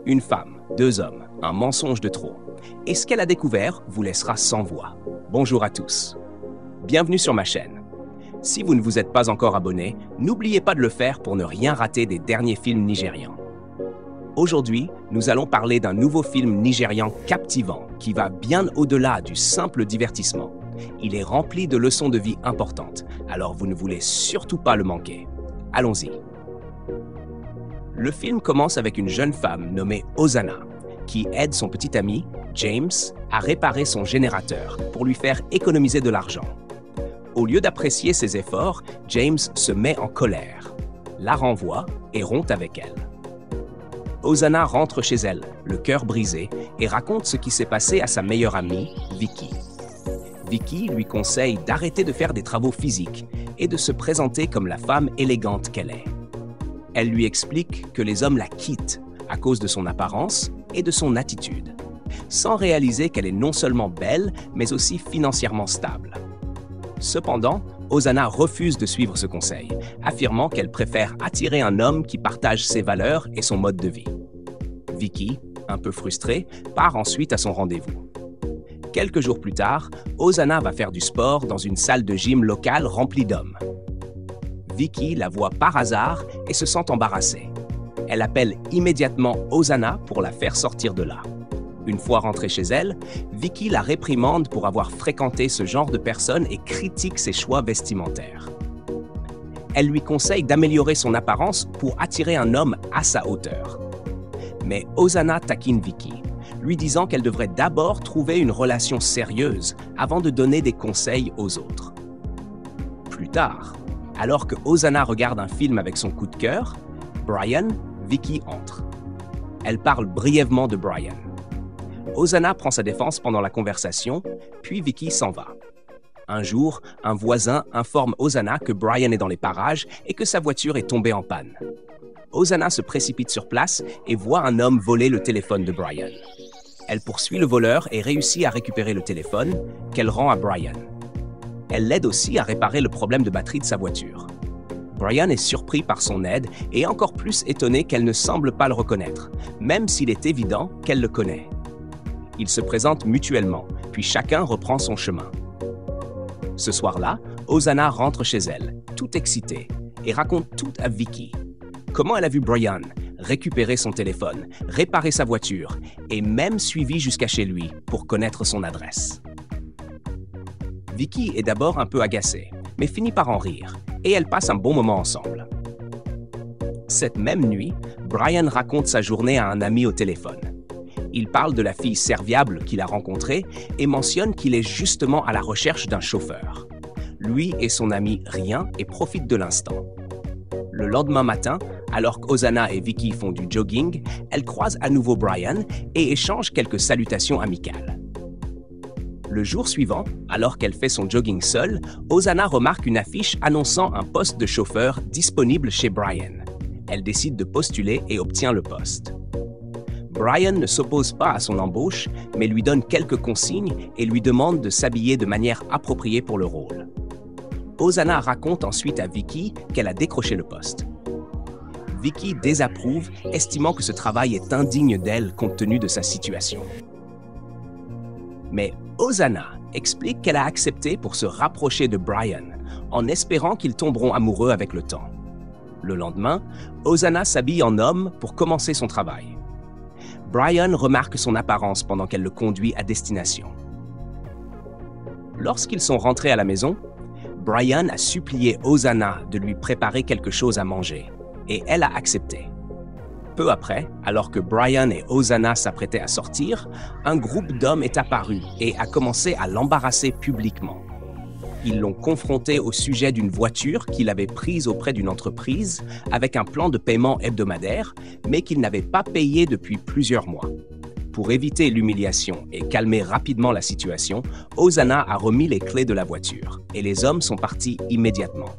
Une femme, deux hommes, un mensonge de trop. Et ce qu'elle a découvert vous laissera sans voix. Bonjour à tous. Bienvenue sur ma chaîne. Si vous ne vous êtes pas encore abonné, n'oubliez pas de le faire pour ne rien rater des derniers films nigérians. Aujourd'hui, nous allons parler d'un nouveau film nigérian captivant qui va bien au-delà du simple divertissement. Il est rempli de leçons de vie importantes, alors vous ne voulez surtout pas le manquer. Allons-y. Le film commence avec une jeune femme nommée Hosanna, qui aide son petit ami, James, à réparer son générateur pour lui faire économiser de l'argent. Au lieu d'apprécier ses efforts, James se met en colère, la renvoie et rompt avec elle. Hosanna rentre chez elle, le cœur brisé, et raconte ce qui s'est passé à sa meilleure amie, Vicky. Vicky lui conseille d'arrêter de faire des travaux physiques et de se présenter comme la femme élégante qu'elle est. Elle lui explique que les hommes la quittent à cause de son apparence et de son attitude, sans réaliser qu'elle est non seulement belle, mais aussi financièrement stable. Cependant, Hosanna refuse de suivre ce conseil, affirmant qu'elle préfère attirer un homme qui partage ses valeurs et son mode de vie. Vicky, un peu frustrée, part ensuite à son rendez-vous. Quelques jours plus tard, Hosanna va faire du sport dans une salle de gym locale remplie d'hommes. Vicky la voit par hasard et se sent embarrassée. Elle appelle immédiatement Hosanna pour la faire sortir de là. Une fois rentrée chez elle, Vicky la réprimande pour avoir fréquenté ce genre de personnes et critique ses choix vestimentaires. Elle lui conseille d'améliorer son apparence pour attirer un homme à sa hauteur. Mais Hosanna taquine Vicky, lui disant qu'elle devrait d'abord trouver une relation sérieuse avant de donner des conseils aux autres. Plus tard, alors que Hosanna regarde un film avec son coup de cœur, Brian, Vicky entre. Elle parle brièvement de Brian. Hosanna prend sa défense pendant la conversation, puis Vicky s'en va. Un jour, un voisin informe Hosanna que Brian est dans les parages et que sa voiture est tombée en panne. Hosanna se précipite sur place et voit un homme voler le téléphone de Brian. Elle poursuit le voleur et réussit à récupérer le téléphone, qu'elle rend à Brian. Elle l'aide aussi à réparer le problème de batterie de sa voiture. Brian est surpris par son aide et encore plus étonné qu'elle ne semble pas le reconnaître, même s'il est évident qu'elle le connaît. Ils se présentent mutuellement, puis chacun reprend son chemin. Ce soir-là, Hosanna rentre chez elle, toute excitée, et raconte tout à Vicky. Comment elle a vu Brian récupérer son téléphone, réparer sa voiture, et même suivi jusqu'à chez lui pour connaître son adresse. Vicky est d'abord un peu agacée, mais finit par en rire, et elle passe un bon moment ensemble. Cette même nuit, Brian raconte sa journée à un ami au téléphone. Il parle de la fille serviable qu'il a rencontrée et mentionne qu'il est justement à la recherche d'un chauffeur. Lui et son ami rient et profitent de l'instant. Le lendemain matin, alors qu'Hosanna et Vicky font du jogging, elles croisent à nouveau Brian et échangent quelques salutations amicales. Le jour suivant, alors qu'elle fait son jogging seule, Hosanna remarque une affiche annonçant un poste de chauffeur disponible chez Brian. Elle décide de postuler et obtient le poste. Brian ne s'oppose pas à son embauche, mais lui donne quelques consignes et lui demande de s'habiller de manière appropriée pour le rôle. Hosanna raconte ensuite à Vicky qu'elle a décroché le poste. Vicky désapprouve, estimant que ce travail est indigne d'elle compte tenu de sa situation. Mais Hosanna explique qu'elle a accepté pour se rapprocher de Brian, en espérant qu'ils tomberont amoureux avec le temps. Le lendemain, Hosanna s'habille en homme pour commencer son travail. Brian remarque son apparence pendant qu'elle le conduit à destination. Lorsqu'ils sont rentrés à la maison, Brian a supplié Hosanna de lui préparer quelque chose à manger, et elle a accepté. Peu après, alors que Brian et Hosanna s'apprêtaient à sortir, un groupe d'hommes est apparu et a commencé à l'embarrasser publiquement. Ils l'ont confronté au sujet d'une voiture qu'il avait prise auprès d'une entreprise avec un plan de paiement hebdomadaire, mais qu'il n'avait pas payé depuis plusieurs mois. Pour éviter l'humiliation et calmer rapidement la situation, Hosanna a remis les clés de la voiture et les hommes sont partis immédiatement.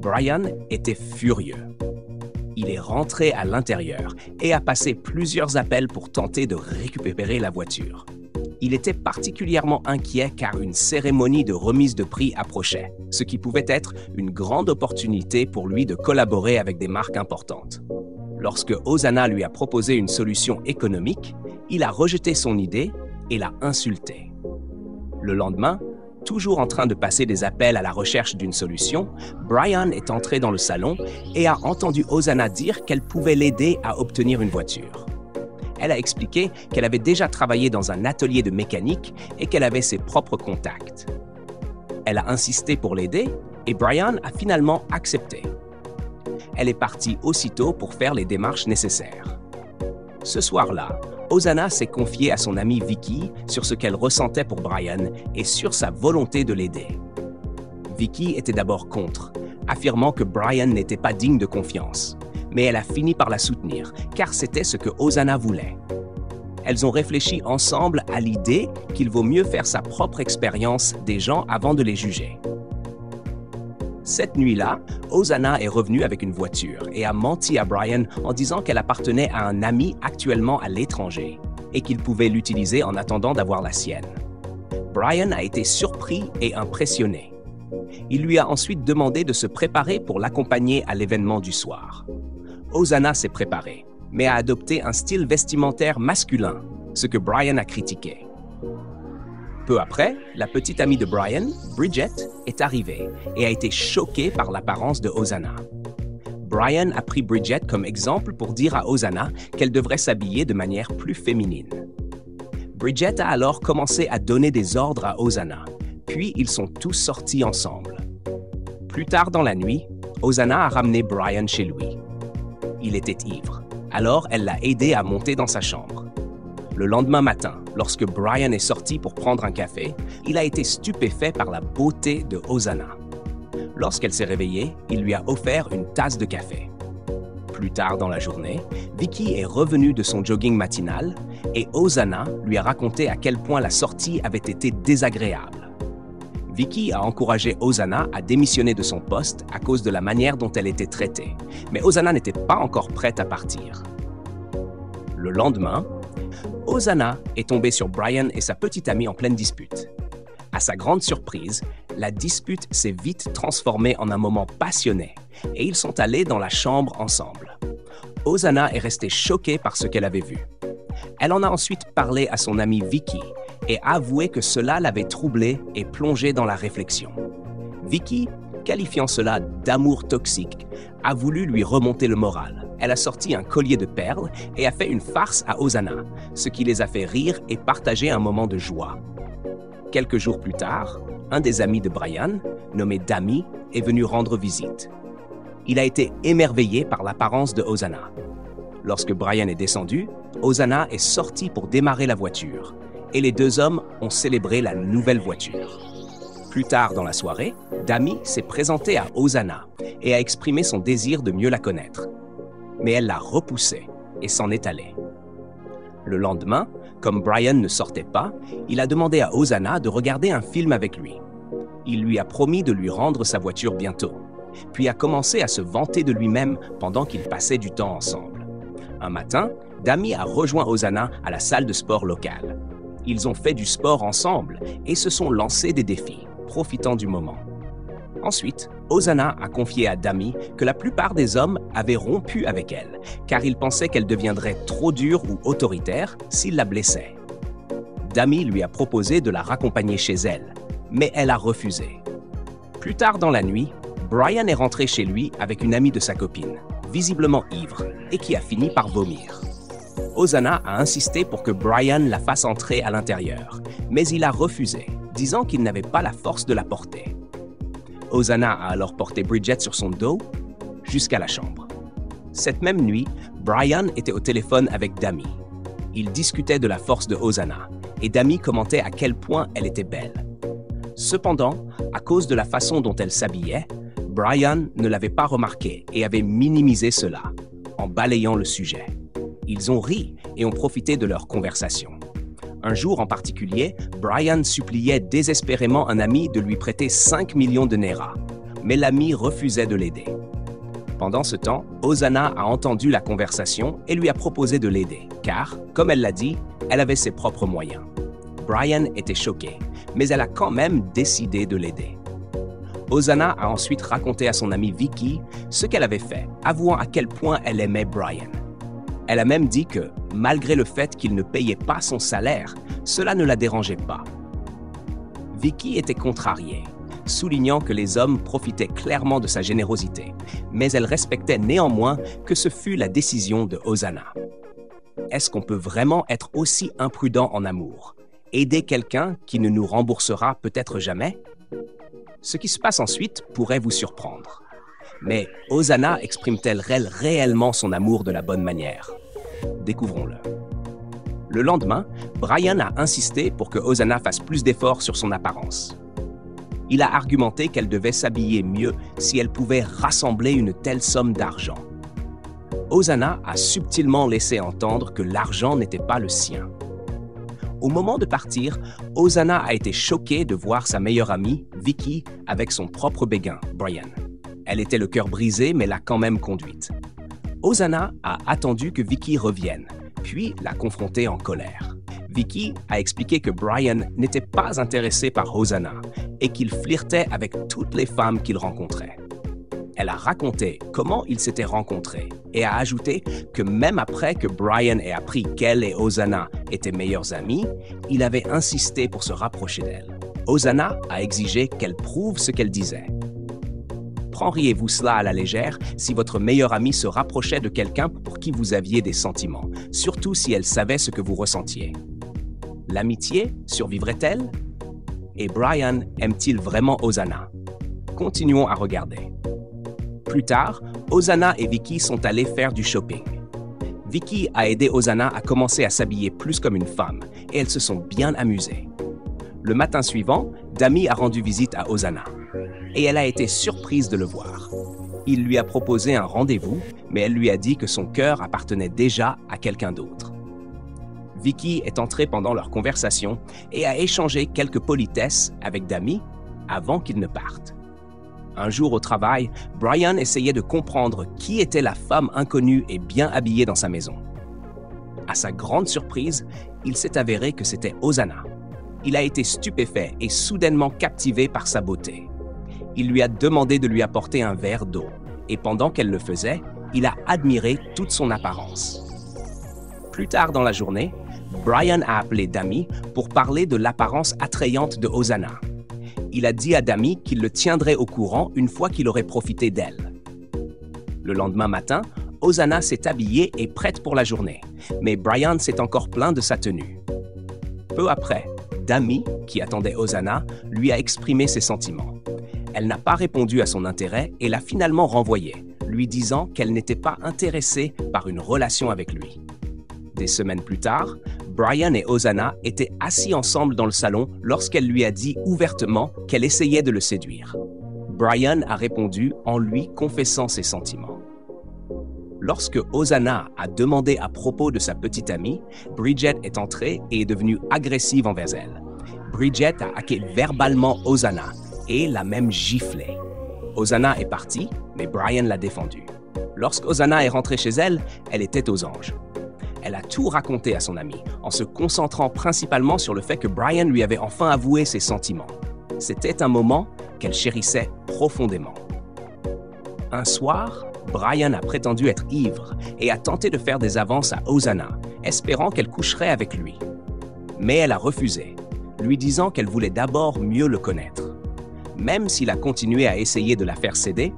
Brian était furieux. Il est rentré à l'intérieur et a passé plusieurs appels pour tenter de récupérer la voiture. Il était particulièrement inquiet car une cérémonie de remise de prix approchait, ce qui pouvait être une grande opportunité pour lui de collaborer avec des marques importantes. Lorsque Hosanna lui a proposé une solution économique, il a rejeté son idée et l'a insulté. Le lendemain, toujours en train de passer des appels à la recherche d'une solution, Brian est entré dans le salon et a entendu Hosanna dire qu'elle pouvait l'aider à obtenir une voiture. Elle a expliqué qu'elle avait déjà travaillé dans un atelier de mécanique et qu'elle avait ses propres contacts. Elle a insisté pour l'aider et Brian a finalement accepté. Elle est partie aussitôt pour faire les démarches nécessaires. Ce soir-là, Hosanna s'est confiée à son amie Vicky sur ce qu'elle ressentait pour Brian et sur sa volonté de l'aider. Vicky était d'abord contre, affirmant que Brian n'était pas digne de confiance, mais elle a fini par la soutenir, car c'était ce que Hosanna voulait. Elles ont réfléchi ensemble à l'idée qu'il vaut mieux faire sa propre expérience des gens avant de les juger. Cette nuit-là, Hosanna est revenue avec une voiture et a menti à Brian en disant qu'elle appartenait à un ami actuellement à l'étranger et qu'il pouvait l'utiliser en attendant d'avoir la sienne. Brian a été surpris et impressionné. Il lui a ensuite demandé de se préparer pour l'accompagner à l'événement du soir. Hosanna s'est préparée, mais a adopté un style vestimentaire masculin, ce que Brian a critiqué. Peu après, la petite amie de Brian, Bridget, est arrivée et a été choquée par l'apparence de Hosanna. Brian a pris Bridget comme exemple pour dire à Hosanna qu'elle devrait s'habiller de manière plus féminine. Bridget a alors commencé à donner des ordres à Hosanna, puis ils sont tous sortis ensemble. Plus tard dans la nuit, Hosanna a ramené Brian chez lui. Il était ivre, alors elle l'a aidé à monter dans sa chambre. Le lendemain matin, lorsque Brian est sorti pour prendre un café, il a été stupéfait par la beauté de Hosanna. Lorsqu'elle s'est réveillée, il lui a offert une tasse de café. Plus tard dans la journée, Vicky est revenue de son jogging matinal et Hosanna lui a raconté à quel point la sortie avait été désagréable. Vicky a encouragé Hosanna à démissionner de son poste à cause de la manière dont elle était traitée, mais Hosanna n'était pas encore prête à partir. Le lendemain, Hosanna est tombée sur Brian et sa petite amie en pleine dispute. À sa grande surprise, la dispute s'est vite transformée en un moment passionné et ils sont allés dans la chambre ensemble. Hosanna est restée choquée par ce qu'elle avait vu. Elle en a ensuite parlé à son amie Vicky et a avoué que cela l'avait troublée et plongée dans la réflexion. Vicky, qualifiant cela d'amour toxique, a voulu lui remonter le moral. Elle a sorti un collier de perles et a fait une farce à Hosanna, ce qui les a fait rire et partager un moment de joie. Quelques jours plus tard, un des amis de Brian, nommé Dami, est venu rendre visite. Il a été émerveillé par l'apparence de Hosanna. Lorsque Brian est descendu, Hosanna est sortie pour démarrer la voiture et les deux hommes ont célébré la nouvelle voiture. Plus tard dans la soirée, Dami s'est présentée à Hosanna et a exprimé son désir de mieux la connaître. Mais elle l'a repoussé et s'en est allée. Le lendemain, comme Brian ne sortait pas, il a demandé à Hosanna de regarder un film avec lui. Il lui a promis de lui rendre sa voiture bientôt, puis a commencé à se vanter de lui-même pendant qu'ils passaient du temps ensemble. Un matin, Dami a rejoint Hosanna à la salle de sport locale. Ils ont fait du sport ensemble et se sont lancés des défis, profitant du moment. Ensuite, Hosanna a confié à Dami que la plupart des hommes avaient rompu avec elle, car ils pensaient qu'elle deviendrait trop dure ou autoritaire s'ils la blessaient. Dami lui a proposé de la raccompagner chez elle, mais elle a refusé. Plus tard dans la nuit, Brian est rentré chez lui avec une amie de sa copine, visiblement ivre, et qui a fini par vomir. Hosanna a insisté pour que Brian la fasse entrer à l'intérieur, mais il a refusé, disant qu'il n'avait pas la force de la porter. Hosanna a alors porté Bridget sur son dos jusqu'à la chambre. Cette même nuit, Brian était au téléphone avec Dami. Ils discutaient de la force de Hosanna et Dami commentait à quel point elle était belle. Cependant, à cause de la façon dont elle s'habillait, Brian ne l'avait pas remarqué et avait minimisé cela, en balayant le sujet. Ils ont ri et ont profité de leur conversation. Un jour en particulier, Brian suppliait désespérément un ami de lui prêter 5 millions de Naira, mais l'ami refusait de l'aider. Pendant ce temps, Hosanna a entendu la conversation et lui a proposé de l'aider, car, comme elle l'a dit, elle avait ses propres moyens. Brian était choqué, mais elle a quand même décidé de l'aider. Hosanna a ensuite raconté à son amie Vicky ce qu'elle avait fait, avouant à quel point elle aimait Brian. Elle a même dit que, malgré le fait qu'il ne payait pas son salaire, cela ne la dérangeait pas. Vicky était contrariée, soulignant que les hommes profitaient clairement de sa générosité, mais elle respectait néanmoins que ce fût la décision de Hosanna. Est-ce qu'on peut vraiment être aussi imprudent en amour? Aider quelqu'un qui ne nous remboursera peut-être jamais? Ce qui se passe ensuite pourrait vous surprendre. Mais Hosanna exprime-t-elle réellement son amour de la bonne manière? Découvrons-le. Le lendemain, Brian a insisté pour que Hosanna fasse plus d'efforts sur son apparence. Il a argumenté qu'elle devait s'habiller mieux si elle pouvait rassembler une telle somme d'argent. Hosanna a subtilement laissé entendre que l'argent n'était pas le sien. Au moment de partir, Hosanna a été choquée de voir sa meilleure amie, Vicky, avec son propre béguin, Brian. Elle était le cœur brisé, mais l'a quand même conduite. Hosanna a attendu que Vicky revienne, puis l'a confrontée en colère. Vicky a expliqué que Brian n'était pas intéressé par Hosanna et qu'il flirtait avec toutes les femmes qu'il rencontrait. Elle a raconté comment ils s'étaient rencontrés et a ajouté que même après que Brian ait appris qu'elle et Hosanna étaient meilleures amies, il avait insisté pour se rapprocher d'elle. Hosanna a exigé qu'elle prouve ce qu'elle disait. Prendriez-vous cela à la légère si votre meilleure amie se rapprochait de quelqu'un pour qui vous aviez des sentiments, surtout si elle savait ce que vous ressentiez? L'amitié survivrait-elle? Et Brian aime-t-il vraiment Hosanna? Continuons à regarder. Plus tard, Hosanna et Vicky sont allés faire du shopping. Vicky a aidé Hosanna à commencer à s'habiller plus comme une femme et elles se sont bien amusées. Le matin suivant, Dami a rendu visite à Hosanna et elle a été surprise de le voir. Il lui a proposé un rendez-vous, mais elle lui a dit que son cœur appartenait déjà à quelqu'un d'autre. Vicky est entrée pendant leur conversation et a échangé quelques politesses avec Dami avant qu'ils ne partent. Un jour au travail, Brian essayait de comprendre qui était la femme inconnue et bien habillée dans sa maison. À sa grande surprise, il s'est avéré que c'était Hosanna. Il a été stupéfait et soudainement captivé par sa beauté. Il lui a demandé de lui apporter un verre d'eau et pendant qu'elle le faisait, il a admiré toute son apparence. Plus tard dans la journée, Brian a appelé Dami pour parler de l'apparence attrayante de Hosanna. Il a dit à Dami qu'il le tiendrait au courant une fois qu'il aurait profité d'elle. Le lendemain matin, Hosanna s'est habillée et prête pour la journée, mais Brian s'est encore plaint de sa tenue. Peu après, Dami, qui attendait Hosanna, lui a exprimé ses sentiments. Elle n'a pas répondu à son intérêt et l'a finalement renvoyé, lui disant qu'elle n'était pas intéressée par une relation avec lui. Des semaines plus tard, Brian et Hosanna étaient assis ensemble dans le salon lorsqu'elle lui a dit ouvertement qu'elle essayait de le séduire. Brian a répondu en lui confessant ses sentiments. Lorsque Hosanna a demandé à propos de sa petite amie, Bridget est entrée et est devenue agressive envers elle. Bridget a hacké verbalement Hosanna et l'a même giflée. Hosanna est partie, mais Brian l'a défendue. Lorsque Hosanna est rentrée chez elle, elle était aux anges. Elle a tout raconté à son amie, en se concentrant principalement sur le fait que Brian lui avait enfin avoué ses sentiments. C'était un moment qu'elle chérissait profondément. Un soir, Brian a prétendu être ivre et a tenté de faire des avances à Hosanna, espérant qu'elle coucherait avec lui. Mais elle a refusé, lui disant qu'elle voulait d'abord mieux le connaître. Même s'il a continué à essayer de la faire céder,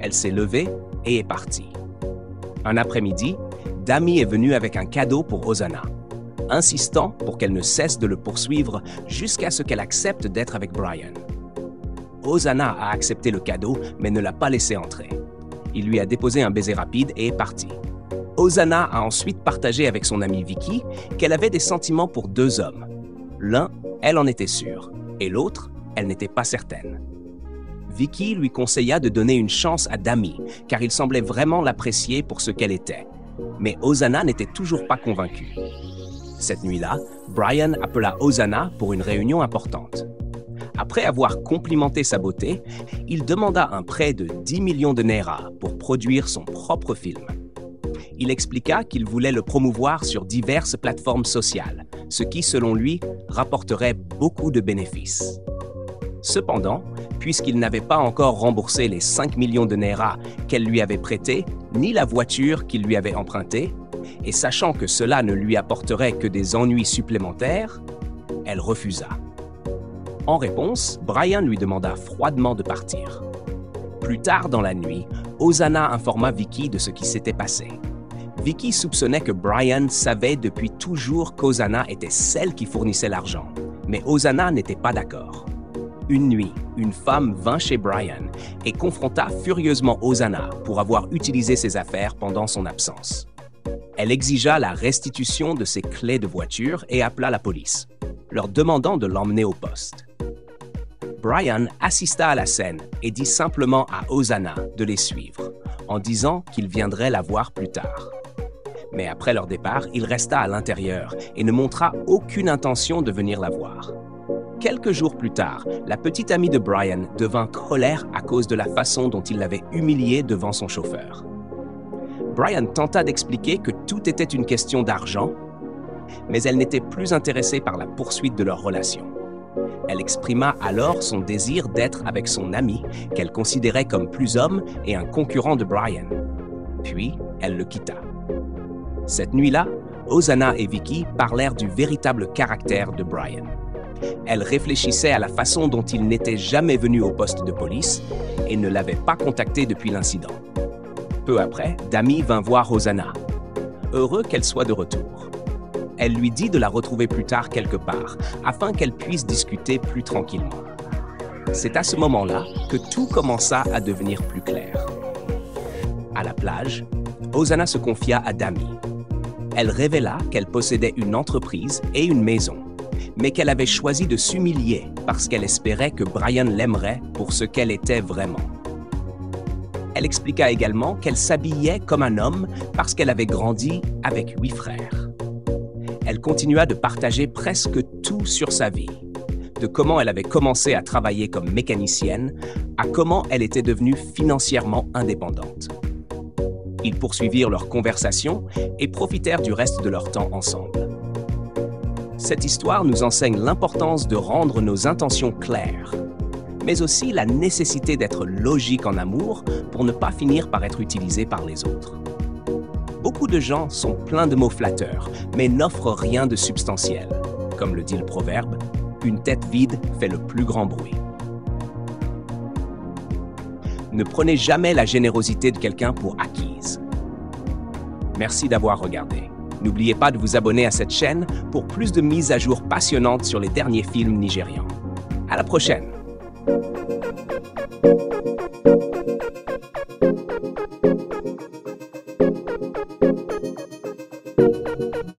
elle s'est levée et est partie. Un après-midi, Dami est venue avec un cadeau pour Hosanna, insistant pour qu'elle ne cesse de le poursuivre jusqu'à ce qu'elle accepte d'être avec Brian. Hosanna a accepté le cadeau, mais ne l'a pas laissé entrer. Il lui a déposé un baiser rapide et est parti. Hosanna a ensuite partagé avec son amie Vicky qu'elle avait des sentiments pour deux hommes. L'un, elle en était sûre, et l'autre, elle n'était pas certaine. Vicky lui conseilla de donner une chance à Dami, car il semblait vraiment l'apprécier pour ce qu'elle était. Mais Hosanna n'était toujours pas convaincue. Cette nuit-là, Brian appela Hosanna pour une réunion importante. Après avoir complimenté sa beauté, il demanda un prêt de 10 millions de Naira pour produire son propre film. Il expliqua qu'il voulait le promouvoir sur diverses plateformes sociales, ce qui, selon lui, rapporterait beaucoup de bénéfices. Cependant, puisqu'il n'avait pas encore remboursé les 5 millions de Naira qu'elle lui avait prêtés, ni la voiture qu'il lui avait empruntée, et sachant que cela ne lui apporterait que des ennuis supplémentaires, elle refusa. En réponse, Brian lui demanda froidement de partir. Plus tard dans la nuit, Hosanna informa Vicky de ce qui s'était passé. Vicky soupçonnait que Brian savait depuis toujours qu'Hosanna était celle qui fournissait l'argent, mais Hosanna n'était pas d'accord. Une nuit, une femme vint chez Brian et confronta furieusement Hosanna pour avoir utilisé ses affaires pendant son absence. Elle exigea la restitution de ses clés de voiture et appela la police, leur demandant de l'emmener au poste. Brian assista à la scène et dit simplement à Hosanna de les suivre, en disant qu'il viendrait la voir plus tard. Mais après leur départ, il resta à l'intérieur et ne montra aucune intention de venir la voir. Quelques jours plus tard, la petite amie de Brian devint colère à cause de la façon dont il l'avait humiliée devant son chauffeur. Brian tenta d'expliquer que tout était une question d'argent, mais elle n'était plus intéressée par la poursuite de leur relation. Elle exprima alors son désir d'être avec son ami, qu'elle considérait comme plus homme et un concurrent de Brian. Puis, elle le quitta. Cette nuit-là, Hosanna et Vicky parlèrent du véritable caractère de Brian. Elle réfléchissait à la façon dont il n'était jamais venu au poste de police et ne l'avait pas contacté depuis l'incident. Peu après, Dami vint voir Hosanna, heureux qu'elle soit de retour. Elle lui dit de la retrouver plus tard quelque part, afin qu'elle puisse discuter plus tranquillement. C'est à ce moment-là que tout commença à devenir plus clair. À la plage, Hosanna se confia à Dami. Elle révéla qu'elle possédait une entreprise et une maison, mais qu'elle avait choisi de s'humilier parce qu'elle espérait que Brian l'aimerait pour ce qu'elle était vraiment. Elle expliqua également qu'elle s'habillait comme un homme parce qu'elle avait grandi avec 8 frères. Elle continua de partager presque tout sur sa vie, de comment elle avait commencé à travailler comme mécanicienne à comment elle était devenue financièrement indépendante. Ils poursuivirent leur conversation et profitèrent du reste de leur temps ensemble. Cette histoire nous enseigne l'importance de rendre nos intentions claires, mais aussi la nécessité d'être logique en amour pour ne pas finir par être utilisé par les autres. Beaucoup de gens sont pleins de mots flatteurs, mais n'offrent rien de substantiel. Comme le dit le proverbe, une tête vide fait le plus grand bruit. Ne prenez jamais la générosité de quelqu'un pour acquise. Merci d'avoir regardé. N'oubliez pas de vous abonner à cette chaîne pour plus de mises à jour passionnantes sur les derniers films nigérians. À la prochaine!